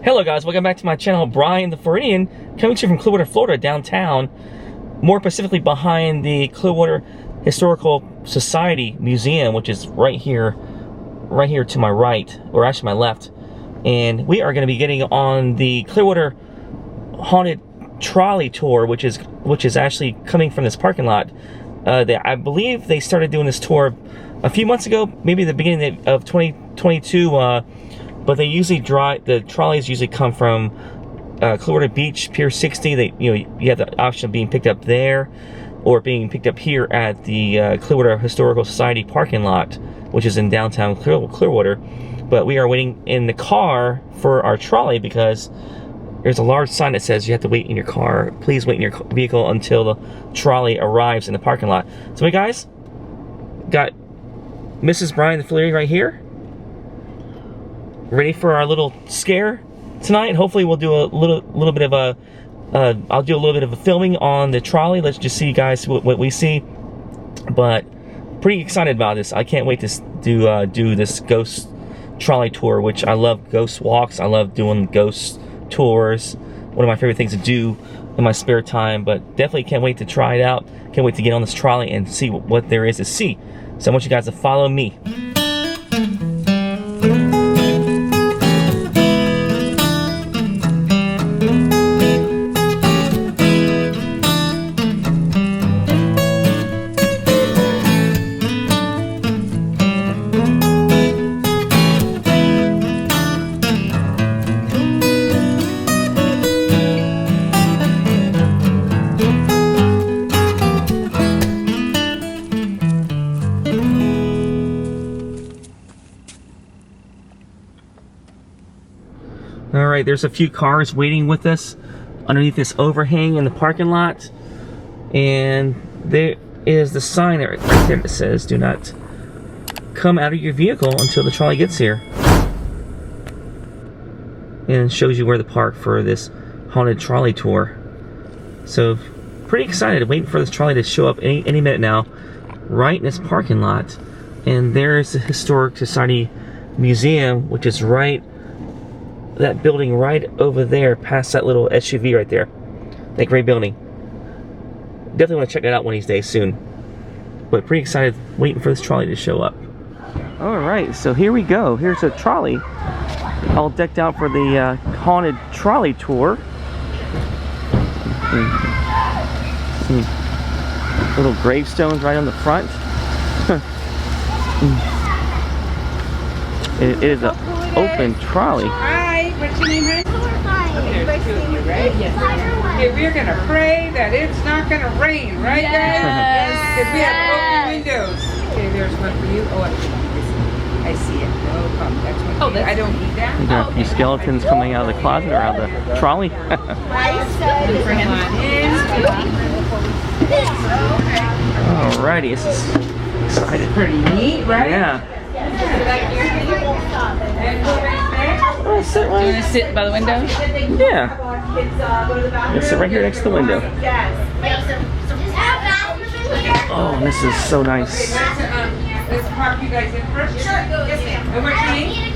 Hello guys, welcome back to my channel, Brian the Floridian, coming to you from Clearwater, Florida, downtown, more specifically behind the Clearwater Historical Society Museum, which is right here to my right, or actually my left. And we are going to be getting on the Clearwater Haunted Trolley Tour, which is actually coming from this parking lot. I believe they started doing this tour a few months ago, maybe the beginning of 2022, but they usually the trolleys usually come from Clearwater Beach, Pier 60. You have the option of being picked up there, or being picked up here at the Clearwater Historical Society parking lot, which is in downtown Clearwater. But we are waiting in the car for our trolley because there's a large sign that says you have to wait in your car. Please wait in your vehicle until the trolley arrives in the parking lot. So, hey guys, got Mrs. Brian the Floridian right here, ready for our little scare tonight. Hopefully we'll do a little bit of a I'll do a little bit of a filming on the trolley. Let's just see, guys, what we see. But pretty excited about this. I can't wait to do this ghost trolley tour, which I love. Ghost walks, I love doing ghost tours. One of my favorite things to do in my spare time, but definitely can't wait to try it out. Can't wait to get on this trolley and see what there is to see. So I want you guys to follow me. Alright, there's a few cars waiting with us underneath this overhang in the parking lot. And there is the sign right there that says, do not come out of your vehicle until the trolley gets here. And it shows you where to park for this haunted trolley tour. So, pretty excited, waiting for this trolley to show up any minute now, right in this parking lot. And there's the Historic Society Museum, which is right, that building right over there, past that little SUV right there. That great building. Definitely want to check that out one of these days soon. But pretty excited, waiting for this trolley to show up. Alright, so here we go. Here's a trolley, all decked out for the haunted trolley tour. Some little gravestones right on the front. It is an open trolley. What's your name, honey? There's two of you, right? Yes. Okay, we're going to pray that it's not going to rain, right, guys? Yes. Because we have open windows. Okay, there's one for you. Oh, I see it. No problem. That's one for you. I don't need that. We got a few skeletons coming out of the closet or out of the trolley. Bring them on in. Alrighty, this is exciting. Pretty neat, right? Yeah. Do you want to sit by the window? Yeah. Let's sit right here next to the window. Oh, this is so nice. Let's park you guys in first. Sure. And what's your name?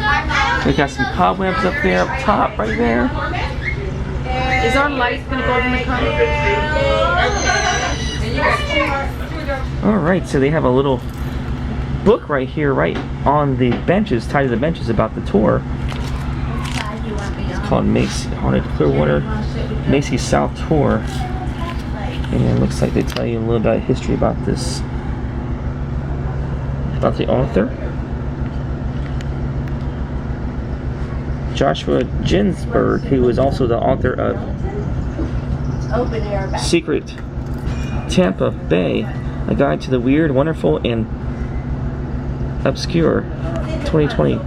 We got some cobwebs up there, up top, right there. Is our light going to go in the car? And you got two. Alright, so they have a little book right here, right on the benches, tied to the benches about the tour. It's called Maisie, Haunted Clearwater, Maisie South Tour. And it looks like they tell you a little bit of history about this, about the author. Joshua Ginsberg, who is also the author of Secret Tampa Bay, A Guide to the Weird, Wonderful, and Obscure, 2020.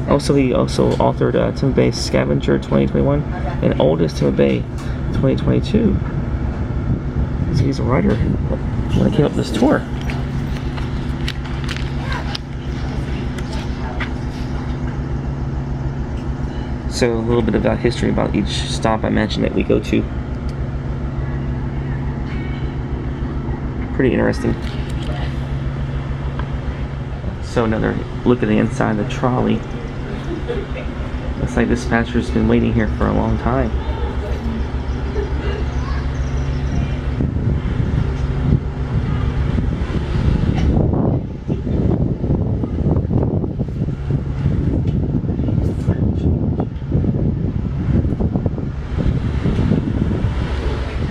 He also authored Tampa Bay Scavenger 2021 and Oldest Tampa Bay 2022. So he's a writer when I came up with this tour. So a little bit about history about each stop I mentioned that we go to. Pretty interesting. So another look at the inside of the trolley. Looks like dispatcher's been waiting here for a long time.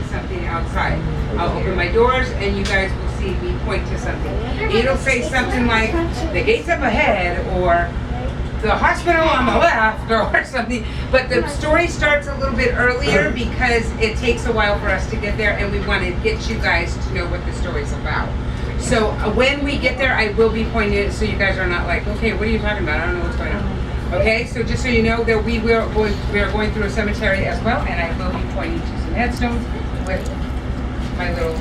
Something outside. I'll open my doors and you guys will see me point to something. It'll say something like the gates up ahead or the hospital on the left or something, but the story starts a little bit earlier because it takes a while for us to get there and we want to get you guys to know what the story's about. So when we get there, I will be pointing it so you guys are not like, okay, what are you talking about? I don't know what's going on. Okay, so just so you know that we are going through a cemetery as well, and I will be pointing to some headstones with my little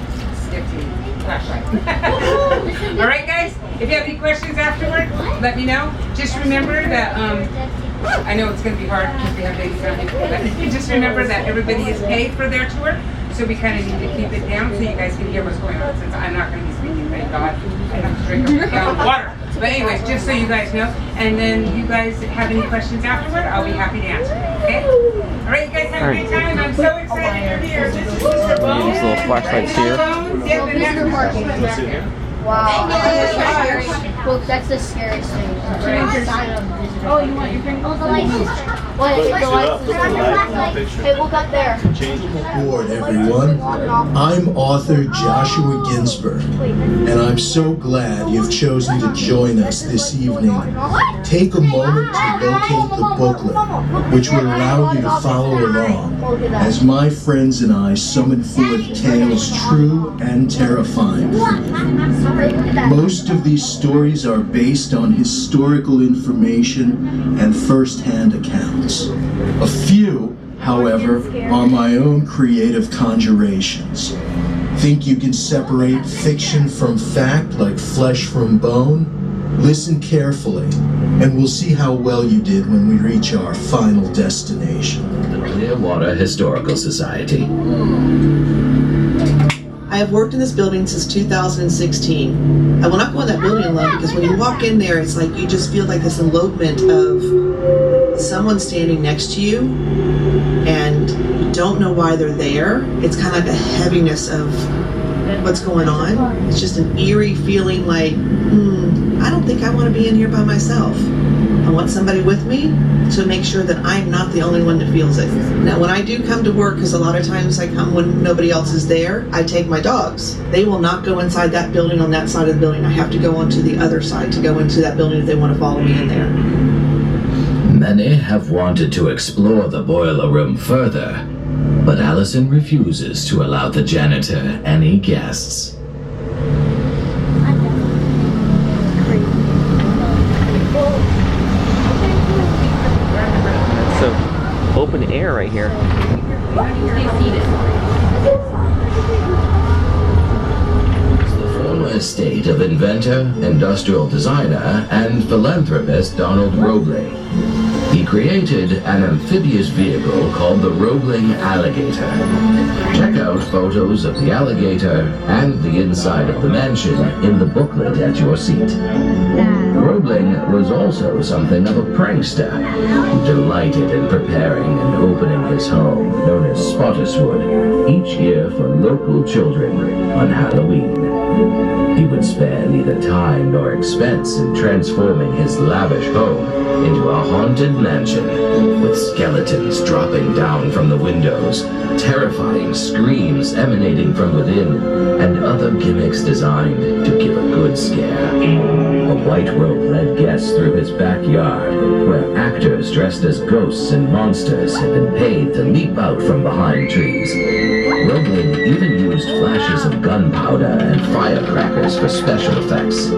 nifty flashlight. All right, guys. If you have any questions afterward, let me know. Just remember that I know it's going to be hard because we have baby family, but just remember that everybody is paid for their tour, so we kind of need to keep it down so you guys can hear what's going on. Since I'm not going to be speaking, thank God, I have to drink a gallon of water. But anyways, just so you guys know, and then you guys have any questions afterward, I'll be happy to answer. Okay? All right, you guys have a great time. I'm so excited you're here. This is Mr. Bones. These little flashlights here. Yeah, the next Wow. Well, that's the scariest thing. Oh, you want your drink? Oh, the lights. What? The lights. Hey, we'll get there. Aboard, everyone. I'm author Joshua Ginsberg, and I'm so glad you've chosen to join us this evening. Take a moment to locate the booklet, which will allow you to follow along as my friends and I summon forth tales true and terrifying. Most of these stories are based on historical information and first-hand accounts. A few, however, are my own creative conjurations. Think you can separate fiction from fact like flesh from bone? Listen carefully, and we'll see how well you did when we reach our final destination. The Clearwater Historical Society. I have worked in this building since 2016. I will not go in that building alone because when you walk in there, it's like you just feel like this elopement of someone standing next to you and you don't know why they're there. It's kind of like a heaviness of what's going on. It's just an eerie feeling like, I don't think I want to be in here by myself. I want somebody with me to make sure that I'm not the only one that feels it. Now, when I do come to work, because a lot of times I come when nobody else is there, I take my dogs. They will not go inside that building on that side of the building. I have to go onto the other side to go into that building if they want to follow me in there. Many have wanted to explore the boiler room further, but Allison refuses to allow the janitor any guests. Open air right here. The former estate of inventor, industrial designer, and philanthropist Donald Roebling. He created an amphibious vehicle called the Roebling Alligator. Check out photos of the alligator and the inside of the mansion in the booklet at your seat. Roebling was also something of a prankster who delighted in preparing and opening his home, known as Spottiswood, each year for local children on Halloween. He would spare neither time nor expense in transforming his lavish home into a haunted mansion, with skeletons dropping down from the windows, terrifying screams emanating from within, and other gimmicks designed to give a good scare. A white rope led guests through his backyard, where actors dressed as ghosts and monsters had been paid to leap out from behind trees. Roebling even used flashes of gunpowder and firecrackers for special effects.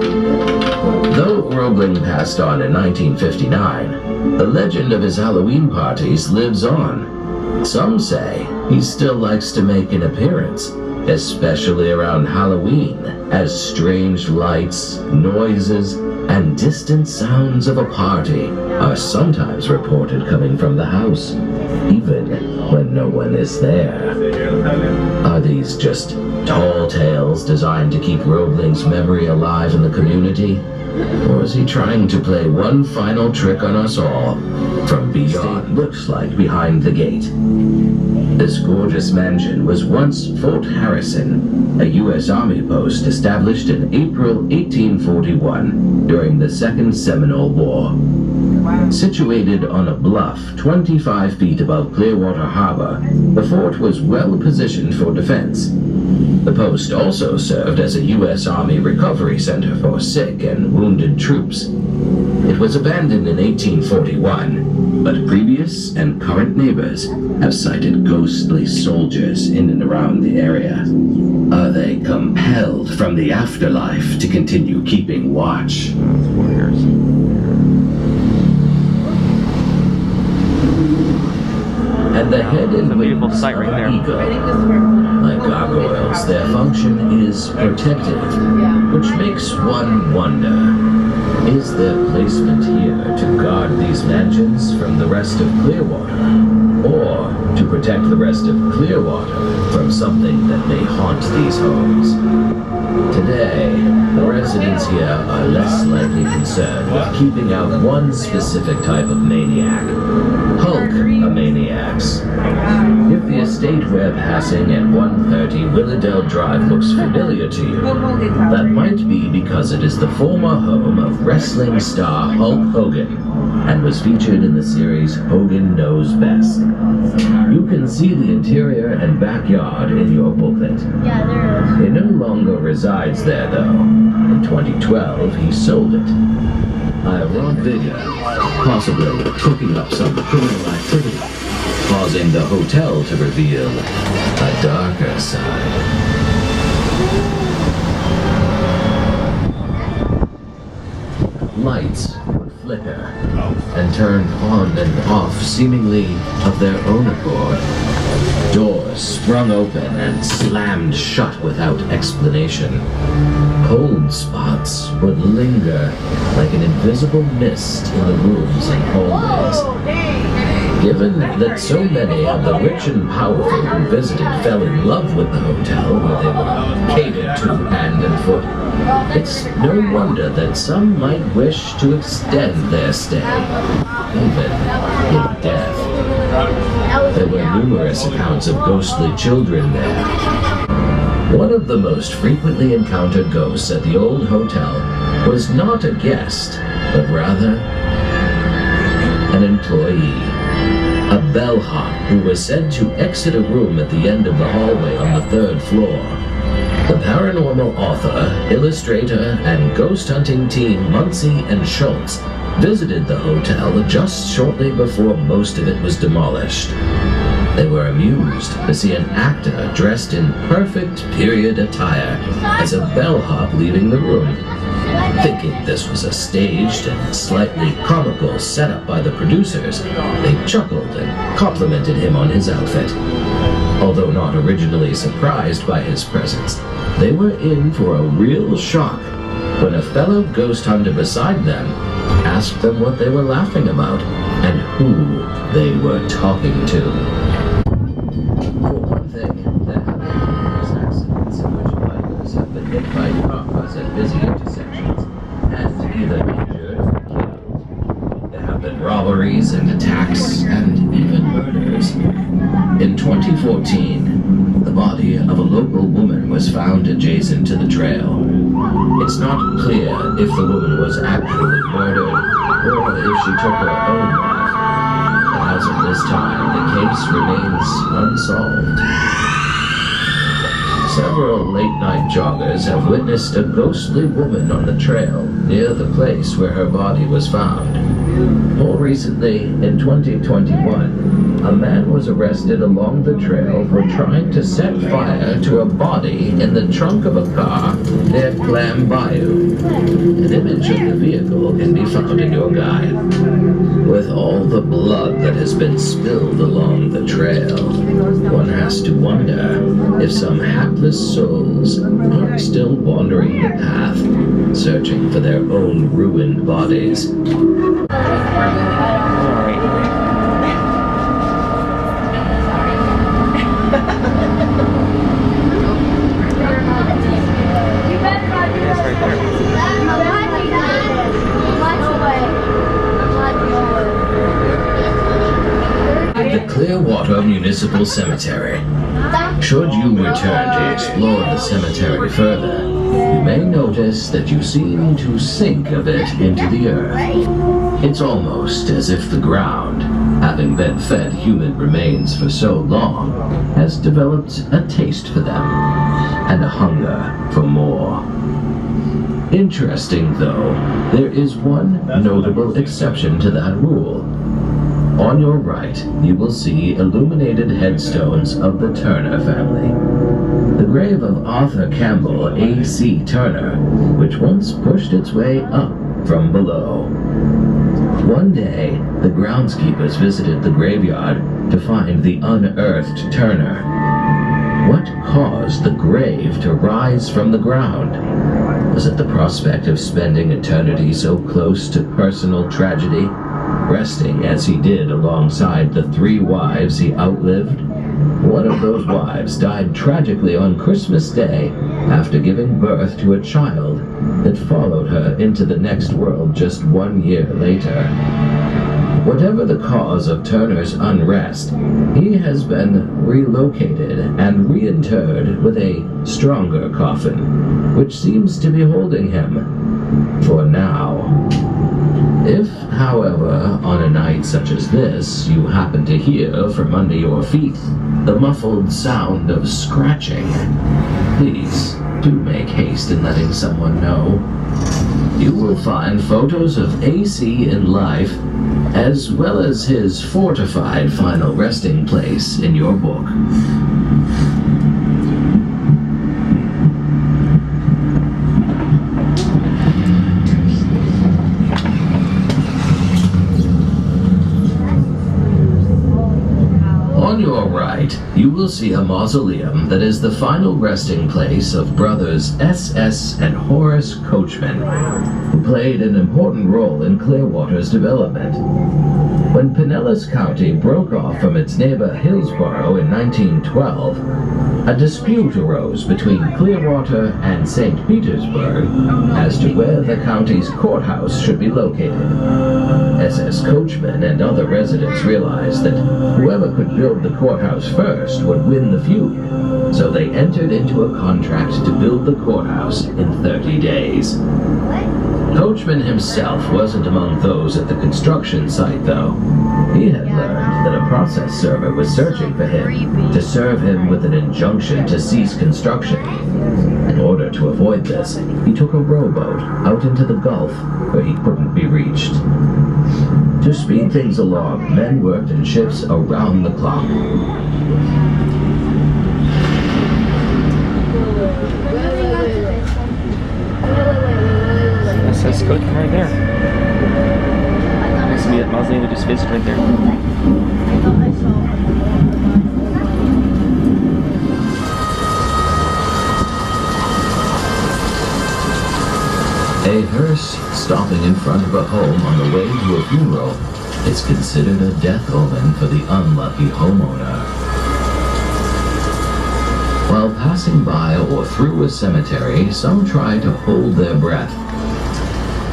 Though Roebling passed on in 1959, the legend of his Halloween parties lives on. Some say he still likes to make an appearance, especially around Halloween, as strange lights, noises, and distant sounds of a party are sometimes reported coming from the house, even when no one is there. Are these just tall tales designed to keep Roebling's memory alive in the community? Or is he trying to play one final trick on us all from beyond, looks like, behind the gate? This gorgeous mansion was once Fort Harrison, a U.S. Army post established in April 1841 during the Second Seminole War. Situated on a bluff 25 feet above Clearwater Harbor, the fort was well positioned for defense. The post also served as a U.S. Army recovery center for sick and wounded troops. It was abandoned in 1841, but previous and current neighbors have cited ghostly soldiers in and around the area. Are they compelled from the afterlife to continue keeping watch? And the head and a beautiful sight right there. Like gargoyles, their function is protective, which makes one wonder, is their placement here to guard these mansions from the rest of Clearwater, or to protect the rest of Clearwater from something that may haunt these homes? Today, the residents here are less likely concerned with keeping out one specific type of maniac, Hulk-a-maniacs. If the estate we're passing at 130 Willowdale Drive looks familiar to you, that might be because it is the former home of wrestling star Hulk Hogan, and was featured in the series Hogan Knows Best. You can see the interior and backyard in your booklet. Yeah, there is. He no longer resides there, though. In 2012, he sold it. Iron bigger, possibly cooking up some criminal activity, causing the hotel to reveal a darker side. Lights would flicker and turn on and off seemingly of their own accord. Doors sprung open and slammed shut without explanation. Cold spots would linger like an invisible mist in the rooms and hallways. Given that so many of the rich and powerful who visited fell in love with the hotel where they were catered to hand and foot, it's no wonder that some might wish to extend their stay, even in death. There were numerous accounts of ghostly children there. One of the most frequently encountered ghosts at the old hotel was not a guest, but rather an employee. A bellhop who was said to exit a room at the end of the hallway on the 3rd floor. The paranormal author, illustrator, and ghost hunting team Muncie and Schultz visited the hotel just shortly before most of it was demolished. They were amused to see an actor dressed in perfect period attire as a bellhop leaving the room. Thinking this was a staged and slightly comical setup by the producers, they chuckled and complimented him on his outfit. Although not originally surprised by his presence, they were in for a real shock when a fellow ghost hunter beside them asked them what they were laughing about and who they were talking to. For one thing, there have been numerous accidents in which bikers have been hit by cars at busy intersections and either injured or killed. There have been robberies and attacks and even murders. In 2014, the body of a local woman was found adjacent to the trail. It's not clear if the woman was actually murdered or if she took her own life. But as of this time, the case remains unsolved. Several late-night joggers have witnessed a ghostly woman on the trail near the place where her body was found. More recently, in 2021, a man was arrested along the trail for trying to set fire to a body in the trunk of a car near Clam Bayou. An image of the vehicle can be found in your guide. With all the blood that has been spilled along the trail, one has to wonder if some hapless souls aren't still wandering the path, searching for their own ruined bodies. the Clearwater Municipal Cemetery. Should you return to explore the cemetery further, you may notice that you seem to sink a bit into the earth. It's almost as if the ground, having been fed human remains for so long, has developed a taste for them and a hunger for more. Interesting though, there is one notable exception to that rule. On your right, you will see illuminated headstones of the Turner family. The grave of Arthur Campbell A.C. Turner, which once pushed its way up from below. One day, the groundskeepers visited the graveyard to find the unearthed Turner. What caused the grave to rise from the ground? Was it the prospect of spending eternity so close to personal tragedy, resting as he did alongside the 3 wives he outlived? One of those wives died tragically on Christmas Day after giving birth to a child that followed her into the next world just 1 year later. Whatever the cause of Turner's unrest, he has been relocated and reinterred with a stronger coffin, which seems to be holding him for now. If, however, on a night such as this, you happen to hear from under your feet the muffled sound of scratching, please do make haste in letting someone know. You will find photos of AC in life, as well as his fortified final resting place in your book. On your right, you will see a mausoleum that is the final resting place of brothers S.S. and Horace Coachman, who played an important role in Clearwater's development. When Pinellas County broke off from its neighbor Hillsborough in 1912, a dispute arose between Clearwater and St. Petersburg as to where the county's courthouse should be located. S.S. Coachman and other residents realized that whoever could build the courthouse first would win the feud, so they entered into a contract to build the courthouse in 30 days. Coachman himself wasn't among those at the construction site, though. He had learned that a process server was searching for him to serve him with an injunction to cease construction. In order to avoid this, he took a rowboat out into the Gulf where he couldn't be reached. To speed things along, men worked in shifts around the clock. That says Coachman right there. Must be a mausoleum we just visited right there. A hearse stopping in front of a home on the way to a funeral is considered a death omen for the unlucky homeowner. While passing by or through a cemetery, some try to hold their breath.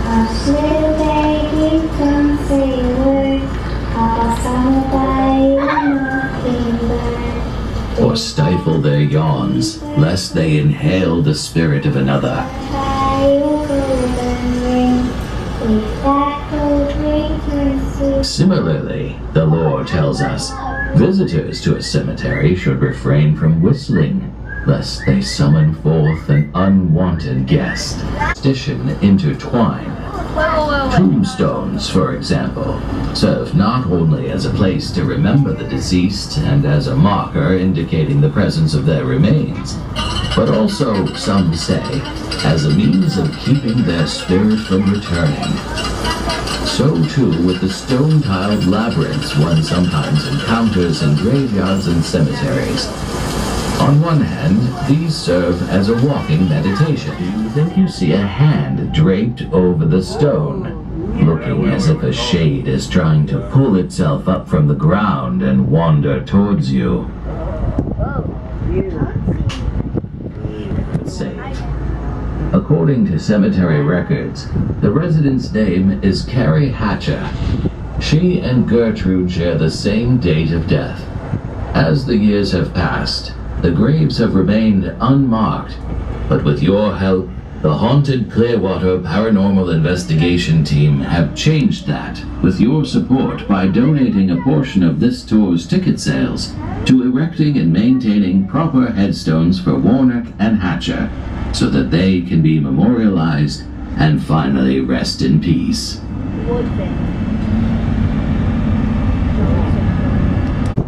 Hush, little baby, don't say a word. I'll song by a mockingbird. Or stifle their yawns, lest they inhale the spirit of another. Similarly, the lore tells us, visitors to a cemetery should refrain from whistling, lest they summon forth an unwanted guest. Superstition intertwine. Tombstones, for example, serve not only as a place to remember the deceased and as a marker indicating the presence of their remains, but also, some say, as a means of keeping their spirit from returning. So too with the stone-tiled labyrinths one sometimes encounters in graveyards and cemeteries. On one hand, these serve as a walking meditation. You think you see a hand draped over the stone, looking as if a shade is trying to pull itself up from the ground and wander towards you. Safe. According to cemetery records, the resident's name is Carrie Hatcher. She and Gertrude share the same date of death. As the years have passed, the graves have remained unmarked, but with your help, the haunted Clearwater Paranormal Investigation Team have changed that with your support by donating a portion of this tour's ticket sales to erecting and maintaining proper headstones for Warnock and Hatcher so that they can be memorialized and finally rest in peace.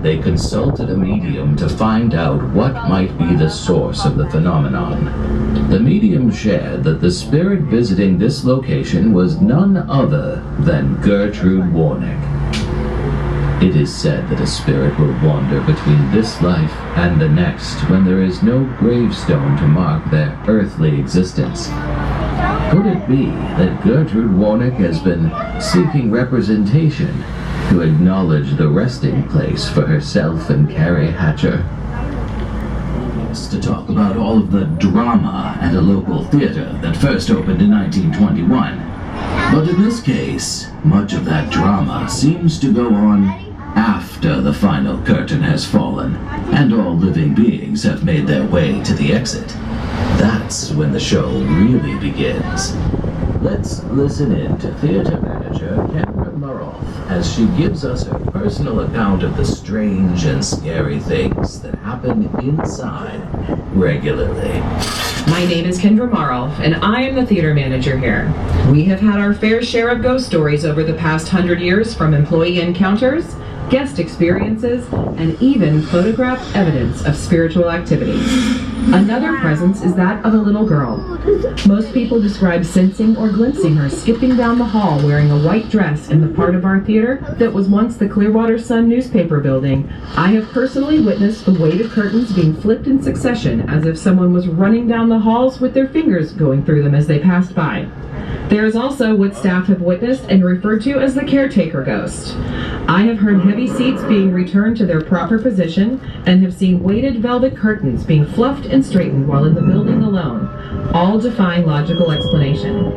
They consulted a medium to find out what might be the source of the phenomenon. The medium shared that the spirit visiting this location was none other than Gertrude Warnock. It is said that a spirit will wander between this life and the next when there is no gravestone to mark their earthly existence. Could it be that Gertrude Warnock has been seeking representation to acknowledge the resting place for herself and Carrie Hatcher? To talk about all of the drama at a local theater that first opened in 1921. But in this case, much of that drama seems to go on after the final curtain has fallen and all living beings have made their way to the exit. That's when the show really begins. Let's listen in to theater manager Kendra Maroff as she gives us her personal account of the strange and scary things that happen inside regularly. My name is Kendra Maroff, and I am the theater manager here. We have had our fair share of ghost stories over the past 100 years, from employee encounters, guest experiences, and even photographed evidence of spiritual activity. Another presence is that of a little girl. Most people describe sensing or glimpsing her skipping down the hall wearing a white dress in the part of our theater that was once the Clearwater Sun newspaper building. I have personally witnessed the weighted curtains being flipped in succession as if someone was running down the halls with their fingers going through them as they passed by. There is also what staff have witnessed and referred to as the caretaker ghost. I have heard heavy seats being returned to their proper position and have seen weighted velvet curtains being fluffed and straightened while in the building alone, all defying logical explanation.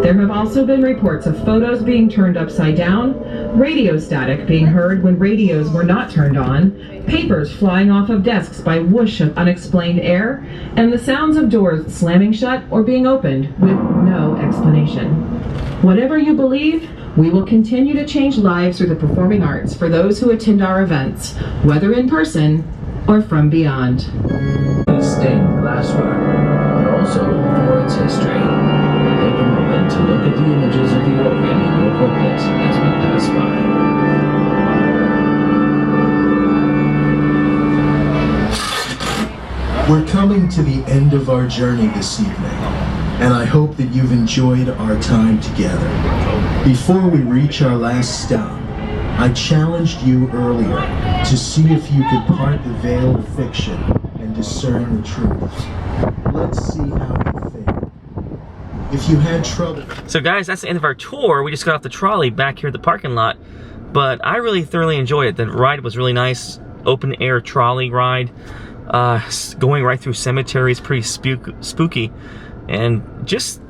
There have also been reports of photos being turned upside down, radio static being heard when radios were not turned on, papers flying off of desks by whoosh of unexplained air, and the sounds of doors slamming shut or being opened with no explanation. Whatever you believe, we will continue to change lives through the performing arts for those who attend our events, whether in person or from beyond. Stained glasswork, but also for its history. Take a moment to look at the images of the organ in your booklet as we pass by. We're coming to the end of our journey this evening, and I hope that you've enjoyed our time together. Before we reach our last stop, I challenged you earlier to see if you could part the veil of fiction and discern the truth. Let's see how you fared. If you had trouble... So guys, that's the end of our tour. We just got off the trolley back here at the parking lot, but I really thoroughly enjoyed it. The ride was really nice, open air trolley ride, going right through cemeteries, pretty spooky, and just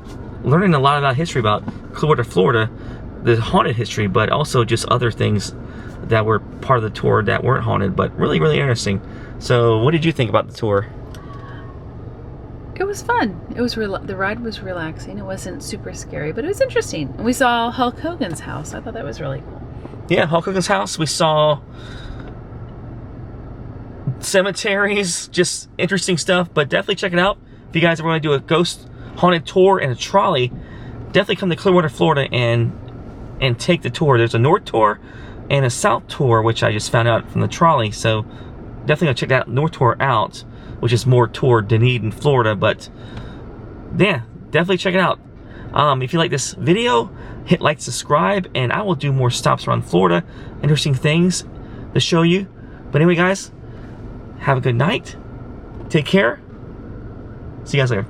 learning a lot about history about Clearwater, Florida, the haunted history, but also just other things that were part of the tour that weren't haunted, but really, really interesting. So what did you think about the tour? It was fun. It was the ride was relaxing. It wasn't super scary, but it was interesting. And we saw Hulk Hogan's house. I thought that was really cool. Yeah, Hulk Hogan's house. We saw cemeteries, just interesting stuff, but definitely check it out. If you guys ever want to do a ghost haunted tour and a trolley, definitely come to Clearwater, Florida and take the tour. There's a North tour and a South tour, which I just found out from the trolley, so definitely go check that North tour out, which is more toward Dunedin, Florida, but yeah, definitely check it out. If you like this video, hit like, subscribe, and I will do more stops around Florida, interesting things to show you. But anyway, guys, have a good night. Take care. See you guys later.